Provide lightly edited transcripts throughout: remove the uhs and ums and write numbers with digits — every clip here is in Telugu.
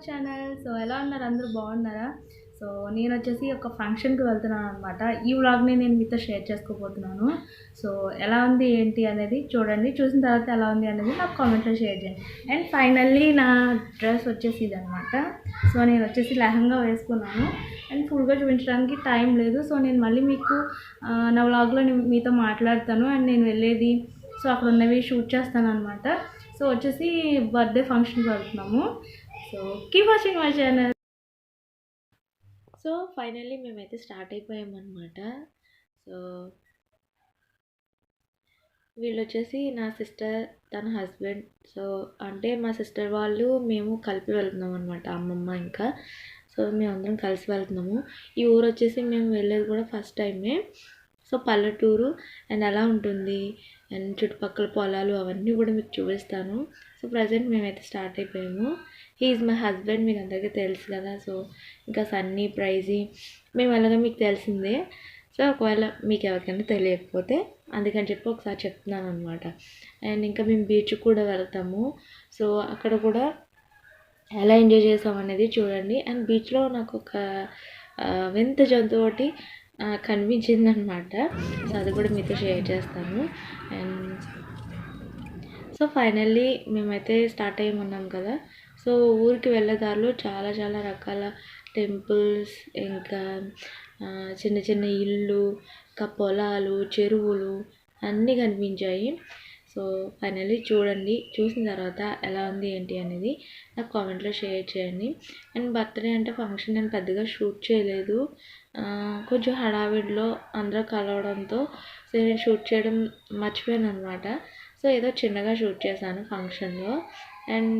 ఛానల్. సో ఎలా ఉన్నారు, అందరూ బాగున్నారా? సో నేను వచ్చేసి ఒక ఫంక్షన్కి వెళ్తున్నాను అనమాట. ఈ వ్లాగ్ని నేను మీతో షేర్ చేసుకోబోతున్నాను. సో ఎలా ఉంది ఏంటి అనేది చూడండి. చూసిన తర్వాత ఎలా ఉంది అనేది నాకు కామెంట్లో షేర్ చేయండి. అండ్ ఫైనల్లీ నా డ్రెస్ వచ్చేసి ఇది అనమాట. సో నేను వచ్చేసి లెహంగా వేసుకున్నాను అండ్ ఫుల్గా చూపించడానికి టైం లేదు. సో నేను మళ్ళీ మీకు నా వ్లాగ్లో మీతో మాట్లాడతాను అండ్ నేను వెళ్ళేది, సో అక్కడ ఉన్నవి షూట్ చేస్తాను అనమాట. సో వచ్చేసి బర్త్డే ఫంక్షన్కి వెళ్తున్నాము. So keep watching my channel. So finally మేమైతే స్టార్ట్ అయిపోయామన్నమాట. సో వీళ్ళు వచ్చేసి నా సిస్టర్, తన హస్బెండ్. సో అంటే మా సిస్టర్ వాళ్ళు మేము కలిపి వెళ్తున్నాం అనమాట, అమ్మమ్మ ఇంకా. సో మేమందరం కలిసి వెళ్తున్నాము. ఈ ఊరు వచ్చేసి మేము వెళ్ళేది కూడా ఫస్ట్ టైమే. సో పల్లెటూరు అండ్ ఎలా ఉంటుంది అండ్ చుట్టుపక్కల పొలాలు అవన్నీ కూడా మీకు చూపిస్తాను. సో ప్రజెంట్ మేమైతే స్టార్ట్ అయిపోయాము. హీ ఈజ్ మై హస్బెండ్, మీకు అందరికీ తెలుసు కదా. సో ఇంకా సన్నీ, ప్రైజీ మేము అలాగా మీకు తెలిసిందే. సో ఒకవేళ మీకు ఎవరికైనా తెలియకపోతే అందుకని చెప్పి ఒకసారి చెప్తున్నాను అనమాట. అండ్ ఇంకా మేము బీచ్ కూడా వెళ్తాము. సో అక్కడ కూడా ఎలా ఎంజాయ్ చేసాం అనేది చూడండి. అండ్ బీచ్లో నాకు ఒక వింత జంతువు ఒకటి కనిపించింది అనమాట. సో అది కూడా మీతో షేర్ చేస్తాను. అండ్ సో ఫైనల్లీ మేమైతే స్టార్ట్ అయ్యమన్నాం కదా. సో ఊరికి వెళ్ళే దారిలో చాలా చాలా రకాల టెంపుల్స్, ఇంకా చిన్న చిన్న ఇళ్ళు, ఇంకా పొలాలు, చెరువులు అన్నీ కనిపించాయి. సో ఫైనల్లీ చూడండి. చూసిన తర్వాత ఎలా ఉంది ఏంటి అనేది నాకు కామెంట్లో షేర్ చేయండి. అండ్ బర్త్డే అంటే ఫంక్షన్ నేను పెద్దగా షూట్ చేయలేదు, కొంచెం హడావిడిలో అందరూ కలవడంతో సో నేను షూట్ చేయడం మర్చిపోయాను అనమాట. సో ఏదో చిన్నగా షూట్ చేశాను ఫంక్షన్లో. అండ్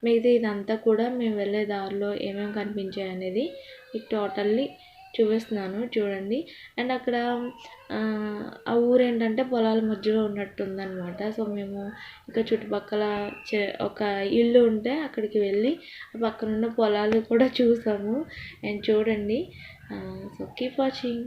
మిగతా ఇదంతా కూడా మేము వెళ్ళే దారిలో ఏమేమి కనిపించాయి అనేది మీకు టోటల్లీ చూపిస్తున్నాను చూడండి. అండ్ అక్కడ ఆ ఊరు ఏంటంటే పొలాల మధ్యలో ఉన్నట్టు ఉందన్నమాట. సో మేము ఇంకా చుట్టుపక్కల ఒక ఇల్లు ఉంటే అక్కడికి వెళ్ళి ఆ పక్కన ఉన్న పొలాలు కూడా చూసాము. అండ్ చూడండి. So keep watching.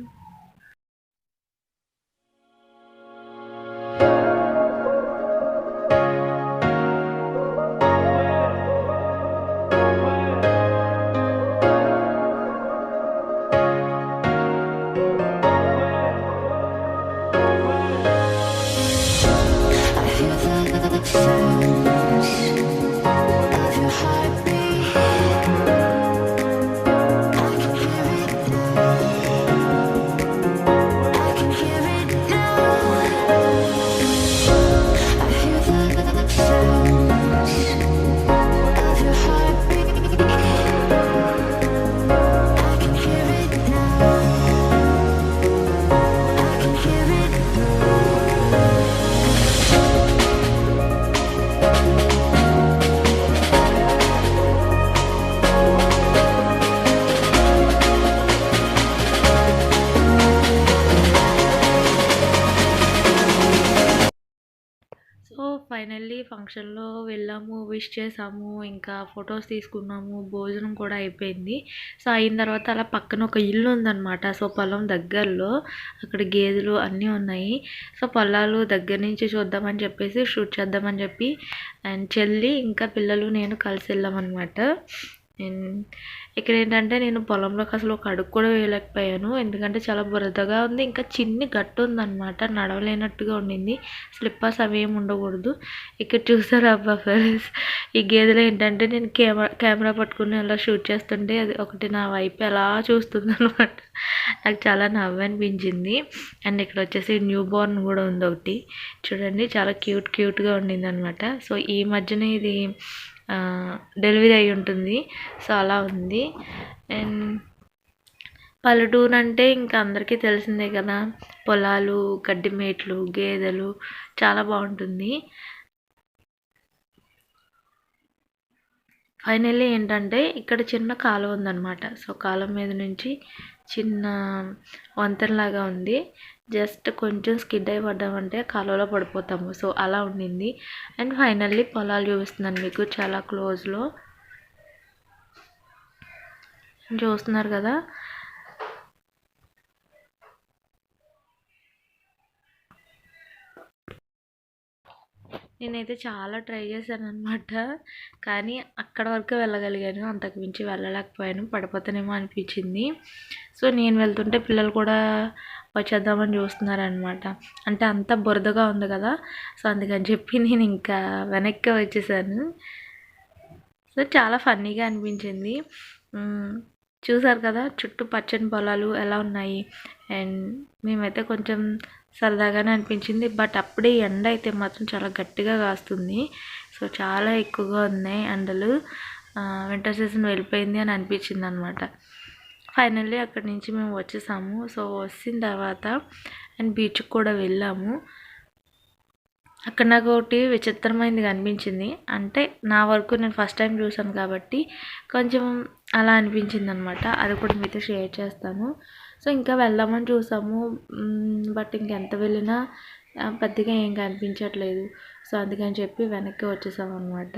So finally ఫంక్షన్లో వెళ్ళాము, విష్ చేసాము, ఇంకా ఫొటోస్ తీసుకున్నాము, భోజనం కూడా అయిపోయింది. సో అయిన తర్వాత అలా పక్కన ఒక ఇల్లు ఉందన్నమాట. సో పొలం దగ్గరలో అక్కడ గేదెలు అన్నీ ఉన్నాయి. సో పొలాలు దగ్గర నుంచి చూద్దామని చెప్పేసి షూట్ చేద్దామని చెప్పి అండ్ చెల్లి ఇంకా పిల్లలు నేను కలిసి వెళ్ళామన్నమాట. ఇక్కడ ఏంటంటే నేను పొలంలోకి అసలు ఒక అడుగు కూడా వేయలేకపోయాను, ఎందుకంటే చాలా బురదగా ఉంది, ఇంకా చిన్ని గట్టు ఉందన్నమాట, నడవలేనట్టుగా ఉండింది. స్లిప్పర్స్ అవి ఏమి ఉండకూడదు. ఇక్కడ చూసారు అబ్బా ఫ్రెండ్స్, ఈ గేదెలు ఏంటంటే నేను కెమెరా పట్టుకుని అలా షూట్ చేస్తుంటే అది ఒకటి నా వైపు ఎలా చూస్తుంది అనమాట. నాకు చాలా నవ్వు అనిపించింది. అండ్ ఇక్కడ వచ్చేసి న్యూ బోర్న్ కూడా ఉంది ఒకటి, చూడండి చాలా క్యూట్గా ఉండింది అనమాట. సో ఈ మధ్యన ఇది డెలివరీ అయి ఉంటుంది. సో అలా ఉంది. అండ్ పల్లెటూరు అంటే ఇంకా అందరికీ తెలిసిందే కదా, పొలాలు, గడ్డి మేట్లు, గేదెలు, చాలా బాగుంటుంది. ఫైనల్లీ ఏంటంటే ఇక్కడ చిన్న కాలువ ఉందన్నమాట. సో కాలువ మీద నుంచి చిన్న వంతెనలాగా ఉంది. జస్ట్ కొంచెం స్కిడ్ అయి పడ్డామంటే కాలువలో పడిపోతాము. సో అలా ఉండింది. అండ్ ఫైనల్లీ పొలాలు చూపిస్తున్నాను మీకు చాలా క్లోజ్లో, చూస్తున్నారు కదా. నేనైతే చాలా ట్రై చేశాననమాట. కానీ అక్కడ వరకే వెళ్ళగలిగాను. అంతకు మించి వెళ్ళలేకపోయాను. పడిపోతానేమో అనిపించింది. సో, నేను వెళ్తుంటే పిల్లలు కూడా వచ్చేద్దామని చూస్తున్నారనమాట. అంటే అంత బురదగా ఉంది కదా! సో, అందుకని చెప్పి నేను ఇంకా వెనక్కే వచ్చేసాను. సో, చాలా ఫన్నీగా అనిపించింది. చూసారు కదా చుట్టూ పచ్చని పొలాలు ఎలా ఉన్నాయి. అండ్ మేమైతే కొంచెం సరదాగానే అనిపించింది. బట్ అప్పుడే ఎండ అయితే మాత్రం చాలా గట్టిగా కాస్తుంది. సో చాలా ఎక్కువగా ఉన్నాయి ఎండలు. వింటర్ సీజన్ వెళ్ళిపోయింది అని అనిపించింది అనమాట. ఫైనల్లీ అక్కడి నుంచి మేము వచ్చేసాము. సో వచ్చిన తర్వాత అండ్ బీచ్కి కూడా వెళ్ళాము. అక్కడ నాకు ఒకటి విచిత్రమైనది అనిపించింది. అంటే నా వరకు నేను ఫస్ట్ టైం చూసాను కాబట్టి కొంచెం అలా అనిపించింది అనమాట. అది కూడా మీతో షేర్ చేస్తాను. సో ఇంకా వెళ్దామని చూసాము. బట్ ఇంకెంత వెళ్ళినా పెద్దగా ఏం కనిపించట్లేదు. సో అందుకని చెప్పి వెనక్కి వచ్చేసాము అనమాట.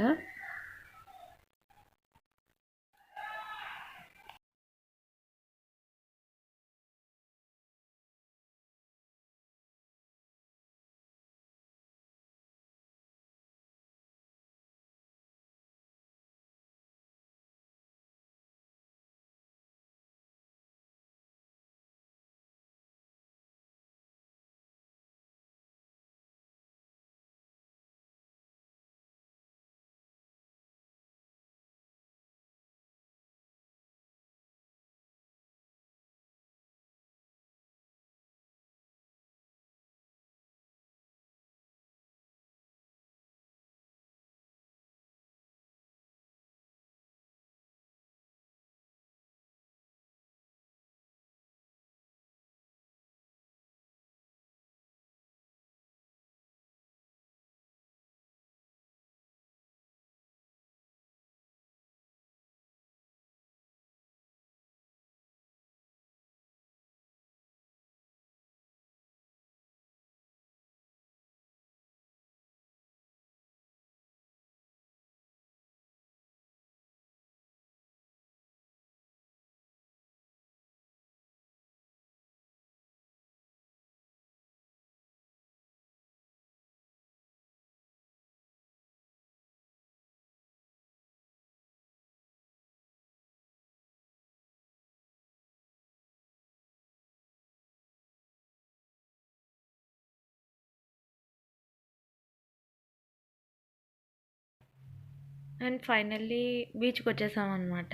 అండ్ ఫైనల్లీ బీచ్కి వచ్చేసామన్నమాట.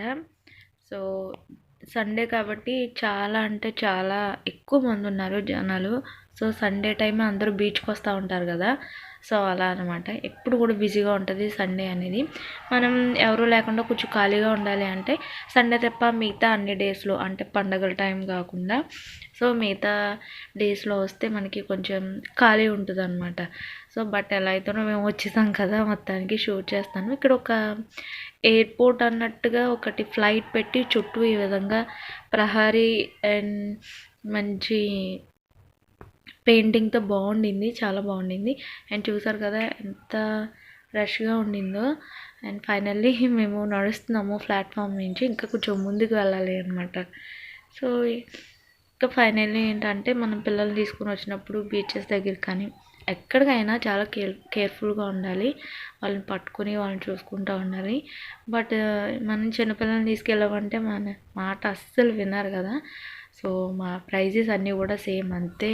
సో సండే కాబట్టి చాలా అంటే చాలా ఎక్కువ మంది ఉన్నారు జనాలు. సో సండే టైం అందరూ బీచ్కి వస్తూ ఉంటారు కదా. సో అలా అనమాట. ఎప్పుడు కూడా బిజీగా ఉంటుంది సండే అనేది. మనం ఎవరు లేకుండా కొంచెం ఖాళీగా ఉండాలి అంటే సండే తప్ప మిగతా అన్ని డేస్లో, అంటే పండగల టైం కాకుండా సో మిగతా డేస్లో వస్తే మనకి కొంచెం ఖాళీ ఉంటుంది అనమాట. సో బట్ ఎలా అయితేనో మేము వచ్చేసాం కదా, మొత్తానికి షూట్ చేస్తాను. ఇక్కడ ఒక ఎయిర్పోర్ట్ అన్నట్టుగా ఒకటి ఫ్లైట్ పెట్టి చుట్టూ ఈ విధంగా ప్రహరీ అండ్ మంచి పెయింటింగ్తో బాగుండింది, చాలా బాగుండింది. అండ్ చూసారు కదా ఎంత రష్గా ఉండిందో. అండ్ ఫైనల్లీ మేము నడుస్తున్నాము ప్లాట్ఫామ్ నుంచి, ఇంకా కొంచెం ముందుకు వెళ్ళాలి అనమాట. సో ఇంకా ఫైనల్లీ ఏంటంటే మనం పిల్లల్ని తీసుకుని వచ్చినప్పుడు బీచెస్ దగ్గర కానీ ఎక్కడికైనా చాలా కేర్ఫుల్గా ఉండాలి. వాళ్ళని పట్టుకొని వాళ్ళని చూసుకుంటూ ఉండాలి. బట్ మనం చిన్నపిల్లల్ని తీసుకెళ్ళామంటే మన మాట అస్సలు వినరు కదా. సో మా ప్రైజెస్ అన్నీ కూడా సేమ్ అంతే.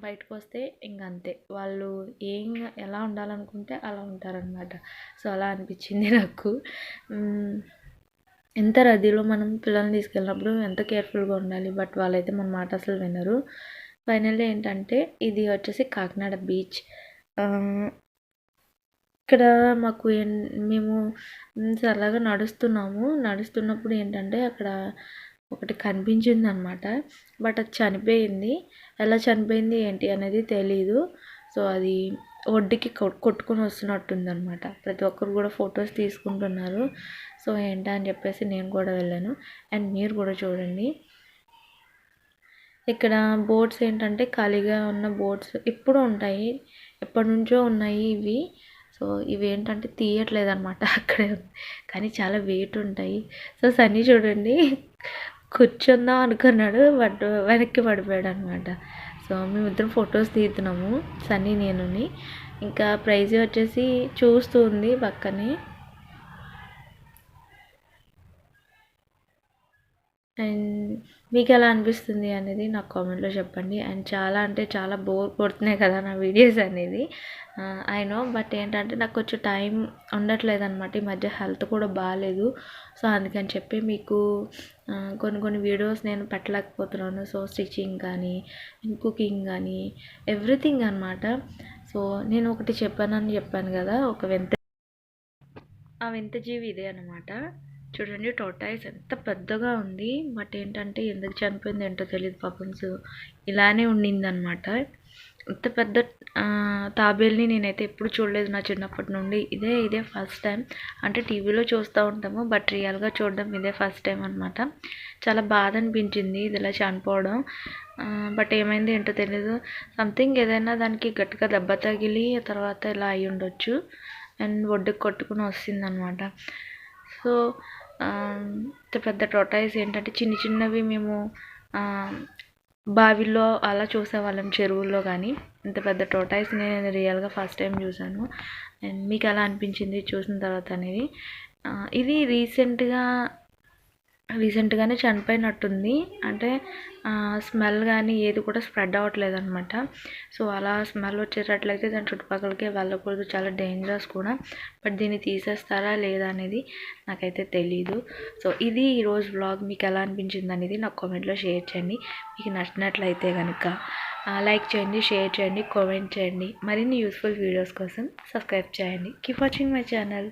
బయటకు వస్తే ఇంకంతే, వాళ్ళు ఎలా ఉండాలనుకుంటే అలా ఉంటారనమాట. సో అలా అనిపించింది నాకు. ఎంత రద్దీలో మనం పిల్లల్ని తీసుకెళ్ళినప్పుడు ఎంత కేర్ఫుల్గా ఉండాలి. బట్ వాళ్ళైతే మన మాట అసలు వినరు. ఫైనల్లీ ఏంటంటే ఇది వచ్చేసి కాకినాడ బీచ్. ఇక్కడ మాకు మేము సరదాగా నడుస్తున్నప్పుడు ఏంటంటే అక్కడ ఒకటి కనిపించింది అనమాట. బట్ అది చనిపోయింది. ఎలా చనిపోయింది ఏంటి అనేది తెలీదు. సో అది ఒడ్డుకి కొట్టుకొని వస్తున్నట్టుంది అనమాట. ప్రతి ఒక్కరు కూడా ఫొటోస్ తీసుకుంటున్నారు. సో ఏంటా అని చెప్పేసి నేను కూడా వెళ్ళాను. అండ్ మీరు కూడా చూడండి. ఇక్కడ బోట్స్ ఏంటంటే ఖాళీగా ఉన్న బోట్స్ ఎప్పుడూ ఉంటాయి, ఎప్పటి నుంచో ఉన్నాయి ఇవి. సో ఇవి ఏంటంటే తీయట్లేదు అనమాట అక్కడే కానీ చాలా వెయిట్ ఉంటాయి. సో సన్నీ చూడండి కూర్చుందాం అనుకున్నాడు, బట్ వెనక్కి పడిపోయాడు అనమాట. సో మేమిద్దరం ఫొటోస్ తీస్తున్నాము, సన్నీ నేనుని. ఇంకా ప్రైజ్ వచ్చేసి చూస్తూ ఉంది పక్కనే. అండ్ మీకు ఎలా అనిపిస్తుంది అనేది నాకు కామెంట్లో చెప్పండి. అండ్ చాలా అంటే చాలా బోర్ కొడుతున్నాయి కదా నా వీడియోస్ అనేది. ఐ నో, బట్ ఏంటంటే నాకు కొంచెం టైం ఉండట్లేదు అనమాట. ఈ మధ్య హెల్త్ కూడా బాగాలేదు. సో అందుకని చెప్పి మీకు కొన్ని కొన్ని వీడియోస్ నేను పెట్టలేకపోతున్నాను. సో స్టిచ్చింగ్ కానీ, కుకింగ్ కానీ, ఎవ్రీథింగ్ అనమాట. సో నేను ఒకటి చెప్పాను కదా, ఆ వింత జీవి ఇదే అనమాట. చూడండి టోటాయిస్ ఎంత పెద్దగా ఉంది. బట్ ఏంటంటే ఎందుకు చనిపోయింది ఏంటో తెలియదు పాపం. సో ఇలానే ఉండిందనమాట. ఇంత పెద్ద తాబేల్ని నేనైతే ఎప్పుడు చూడలేదు నా చిన్నప్పటి నుండి. ఇదే ఫస్ట్ టైం. అంటే టీవీలో చూస్తూ ఉంటాము, బట్ రియల్గా చూడడం ఇదే ఫస్ట్ టైం అనమాట. చాలా బాధ అనిపించింది ఇది ఇలా చనిపోవడం. బట్ ఏమైంది ఏంటో తెలీదు. సంథింగ్ ఏదైనా దానికి గట్టిగా దెబ్బ తగిలి తర్వాత ఇలా అయి ఉండొచ్చు. అండ్ ఒడ్డుకు కొట్టుకుని వస్తుందన్నమాట. సో ఇంత పెద్ద టోటాయిస్ ఏంటంటే చిన్న చిన్నవి మేము బావిల్లో అలా చూసేవాళ్ళం, చెరువుల్లో. కానీ ఇంత పెద్ద టోటాయిస్ నేను రియల్గా ఫస్ట్ టైం చూసాను. అండ్ మీకు ఎలా అనిపించింది చూసిన తర్వాత అనేది. ఇది రీసెంట్గానే చనిపోయినట్టుంది. అంటే స్మెల్ కానీ ఏది కూడా స్ప్రెడ్ అవ్వట్లేదు అనమాట. సో అలా స్మెల్ వచ్చేటట్లయితే దాని చుట్టుపక్కలకే వెళ్ళకూడదు, చాలా డేంజరస్ కూడా. బట్ దీన్ని తీసేస్తారా లేదా అనేది నాకైతే తెలీదు. సో ఇది ఈరోజు వ్లాగ్. మీకు ఎలా అనిపించింది అనేది నాకు కామెంట్లో షేర్ చేయండి. మీకు నచ్చినట్లయితే కనుక లైక్ చేయండి, షేర్ చేయండి, కామెంట్ చేయండి. మరిన్ని యూస్ఫుల్ వీడియోస్ కోసం సబ్స్క్రైబ్ చేయండి. Keep watching my channel.